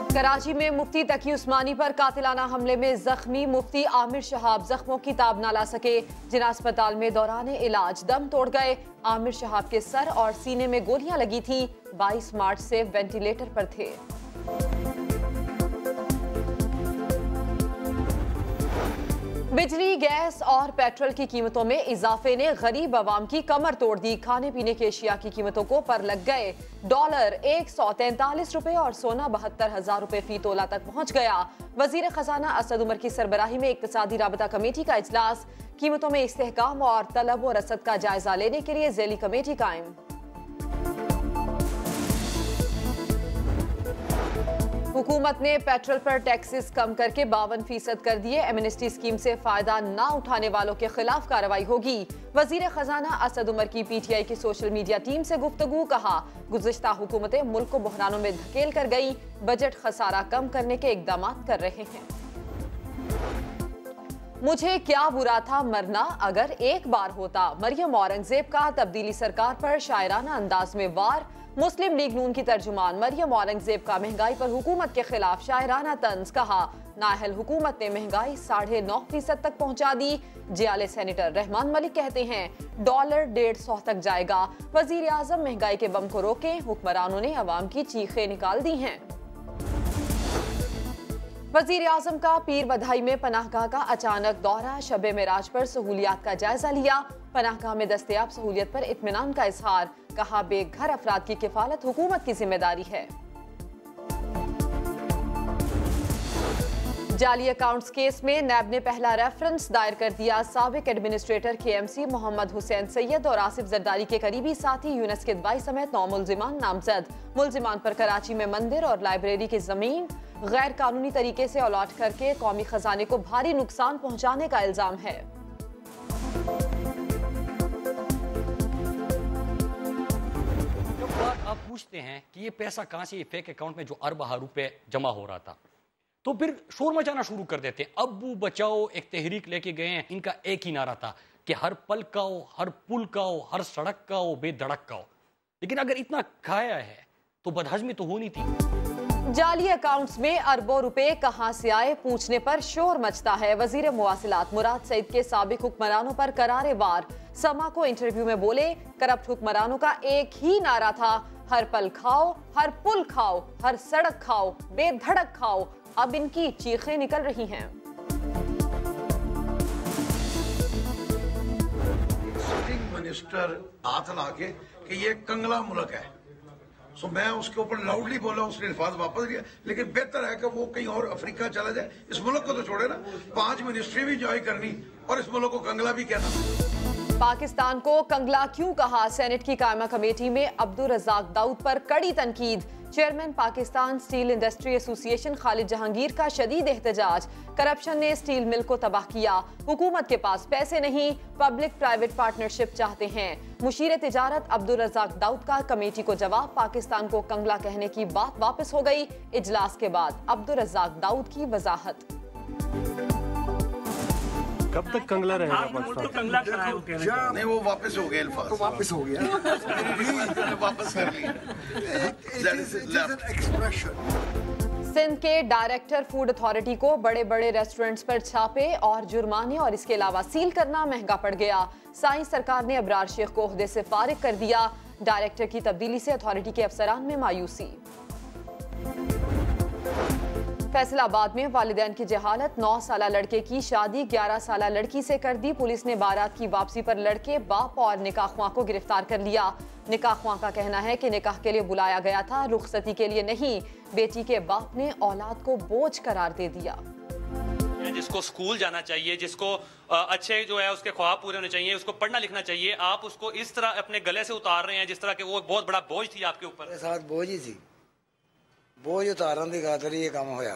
कराची में मुफ्ती तकी उस्मानी पर कातिलाना हमले में जख्मी मुफ्ती आमिर शहाब जख्मों की ताब न ला सके। जिला अस्पताल में दौरान इलाज दम तोड़ गए। आमिर शहाब के सर और सीने में गोलियां लगी थीं। 22 मार्च से वेंटिलेटर पर थे। बिजली, गैस और पेट्रोल की कीमतों में इजाफे ने गरीब आवाम की कमर तोड़ दी। खाने पीने की अशिया की कीमतों को पर लग गए। डॉलर 143 रुपए और सोना 72,000 रुपए फी तोला तक पहुंच गया। वजीर खजाना असद उमर की सरबराही में इक्तिसादी राबता कमेटी का इजलास। कीमतों में इस्तेहकाम और तलब व रसद का जायजा लेने के लिए ज़ैली कमेटी कायम। हुकूमत ने पेट्रोल पर टैक्सेस कम करके 52% कर दिए। एमनेस्टी स्कीम से फायदा न उठाने वालों के खिलाफ कार्रवाई होगी। वजीर खजाना असद उमर की पीटीआई की सोशल मीडिया टीम से गुफ्तगू। कहा, गुज़िश्ता हुकूमतें मुल्क को बहरानों में धकेल कर गई। बजट खसारा कम करने के इकदाम कर रहे हैं। मुझे क्या बुरा था मरना अगर एक बार होता। मरियम औरंगजेब का तब्दीली सरकार पर शायराना अंदाज में वार। मुस्लिम लीग नून की तर्जुमान मरियम औरंगजेब का महंगाई पर हुकूमत के खिलाफ शायराना तंज। कहा, नाअहल हुकूमत ने महंगाई 9.5% तक पहुंचा दी। जियाले सेनेटर रहमान मलिक कहते हैं डॉलर 150 तक जाएगा। वजीर आजम महंगाई के बम को रोकें। हुक्मरानों ने अवाम की चीखें निकाल दी हैं। वजीर आजम का पीर बधाई में पनाहगाह का अचानक दौरा। शबे मेराज पर सहूलियात का जायजा लिया। पनाहगाह में दस्तयाब सहूलियत पर इत्मीनान का इजहार। कहा, बेघर अफराद की किफालत हुकूमत की जिम्मेदारी है। जाली अकाउंट्स केस में नैब ने पहला रेफरेंस दायर कर दिया। साबिक एडमिनिस्ट्रेटर केएमसी मोहम्मद हुसैन सैयद और आसिफ जरदारी के करीबी साथी यूनस किदवाई समेत 9 मुल्जिमान नामजद। मुल्जिमान पर कराची में मंदिर और लाइब्रेरी की जमीन गैर कानूनी तरीके से अलॉट करके कौमी खजाने को भारी नुकसान पहुंचाने का इल्जाम है। आप पूछते हैं कि ये पैसा कहां से, ये फेक अकाउंट में जो अरबा रुपए जमा हो रहा था, तो फिर शोर मचाना शुरू कर देते हैं। अब्बू बचाओ एक तहरीक लेके गए हैं। इनका एक ही नारा था कि हर पल का हो, हर पुल का हो, हर सड़क का हो, बेधड़क का हो। लेकिन अगर इतना खाया है तो बदहजमी तो होनी थी। जाली अकाउंट्स में अरबों रुपए कहां से आए पूछने पर शोर मचता है। वजीर मुवासिलात मुराद सईद के साबिक हुक्मरानों पर करारे वार। समा को इंटरव्यू में बोले, करप्ट हुक्मरानों का एक ही नारा था, हर पल खाओ, हर पुल खाओ, हर सड़क खाओ, बेधड़क खाओ। अब इनकी चीखें निकल रही हैं। सिटिंग मिनिस्टर हाथ ला के कि ये कंगला मुल्क है, सो मैं उसके ऊपर लाउडली बोला, उसने अल्फाज वापस लिया। लेकिन बेहतर है कि वो कहीं और अफ्रीका चला जाए, इस मुल्क को तो छोड़े ना। 5 मिनिस्ट्री भी ज्वाइन करनी और इस मुल्क को कंगला भी कहना। पाकिस्तान को कंगला क्यों कहा? सेनेट की कायमा कमेटी में अब्दुल रज़ाक दाऊद पर कड़ी तनकीद। Chairman Pakistan steel industry association Khalid Jahangir का शदीद एहतजाज। करप्शन ने स्टील मिल को तबाह किया। हुकूमत के पास पैसे नहीं, पब्लिक प्राइवेट पार्टनरशिप चाहते हैं। मुशीर तिजारत अब्दुल रज़ाक दाऊद का कमेटी को जवाब। पाकिस्तान को कंगला कहने की बात वापस हो गई। इजलास के बाद अब्दुल रज़ाक दाऊद की वजाहत। कब तक कंगला रहेगा पाकिस्तान? नहीं, वो वापस हो गए अल्फाज, वापस हो गया। वापस कर लिया। सिंध के डायरेक्टर फूड अथॉरिटी को बड़े बड़े रेस्टोरेंट्स पर छापे और जुर्माने और इसके अलावा सील करना महंगा पड़ गया। साई सरकार ने अबरार शेख को ओहदे से फारिग कर दिया। डायरेक्टर की तब्दीली से अथॉरिटी के अफसरान में मायूसी। फैसलाबाद में वालिदैन की जहालत। 9 साला लड़के की शादी 11 साला लड़की से कर दी। पुलिस ने बारात की वापसी पर लड़के, बाप और निकाह ख्वां को गिरफ्तार कर लिया। निकाह ख्वां का कहना है कि निकाह के लिए बुलाया गया था, रुखसती के लिए नहीं। बेटी के बाप ने औलाद को बोझ करार दे दिया। जिसको स्कूल जाना चाहिए, जिसको अच्छे जो है उसके ख्वाब पूरे होने चाहिए, उसको पढ़ना लिखना चाहिए, आप उसको इस तरह अपने गले से उतार रहे हैं जिस तरह के वो बहुत बड़ा बोझ थी आपके ऊपर। साथ बोझ ही सी, बोझ उतारन की खातिर ये काम होया।